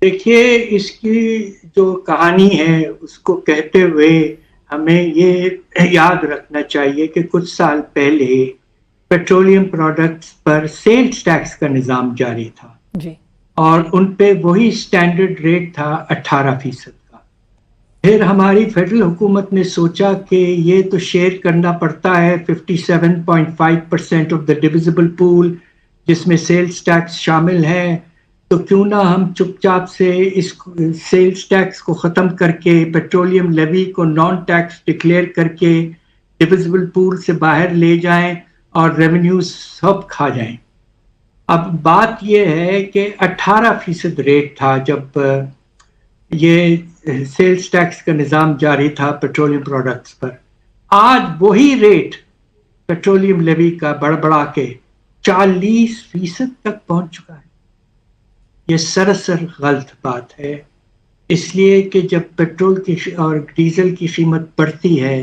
دیکھیے اس کی جو کہانی ہے اس کو کہتے ہوئے ہمیں یہ یاد رکھنا چاہیے کہ کچھ سال پہلے پیٹرولیم پروڈکٹس پر سیلز ٹیکس کا نظام جاری تھا جی اور ان پہ وہی سٹینڈرڈ ریٹ تھا 18% کا. پھر ہماری فیڈرل حکومت نے سوچا کہ یہ تو شیئر کرنا پڑتا ہے 57.5% آف دا ڈویزبل پول جس میں سیلز ٹیکس شامل ہے، تو کیوں نہ ہم چپ چاپ سے اس سیلز ٹیکس کو ختم کر کے پیٹرولیم لیوی کو نان ٹیکس ڈکلیئر کر کے ڈویزبل پول سے باہر لے جائیں اور ریونیو سب کھا جائیں. اب بات یہ ہے کہ 18% ریٹ تھا جب یہ سیلز ٹیکس کا نظام جاری تھا پیٹرولیم پروڈکٹس پر. آج وہی ریٹ پیٹرولیم لیوی کا بڑبڑا کے 40% تک پہنچ چکا ہے. یہ سراسر غلط بات ہے، اس لیے کہ جب پیٹرول کی اور ڈیزل کی قیمت بڑھتی ہے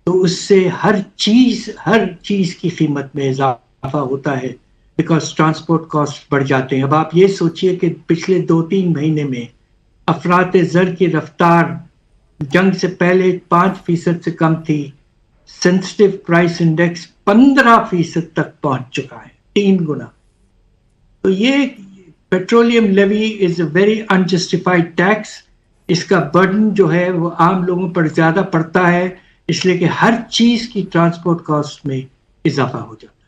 تو اس سے ہر چیز کی قیمت میں اضافہ ہوتا ہے، بیکاز ٹرانسپورٹ کاسٹ بڑھ جاتے ہیں. اب آپ یہ سوچئے کہ پچھلے 2-3 مہینے میں افراط زر کی رفتار جنگ سے پہلے 5% سے کم تھی. سینسٹیو پرائس انڈیکس 15% تک پہنچ چکا ہے، 3 گنا. تو یہ petroleum levy is a very unjustified tax. اس کا برڈن جو ہے وہ عام لوگوں پر زیادہ پڑتا ہے، اس لیے کہ ہر چیز کی ٹرانسپورٹ کاسٹ میں اضافہ ہو جاتا ہے.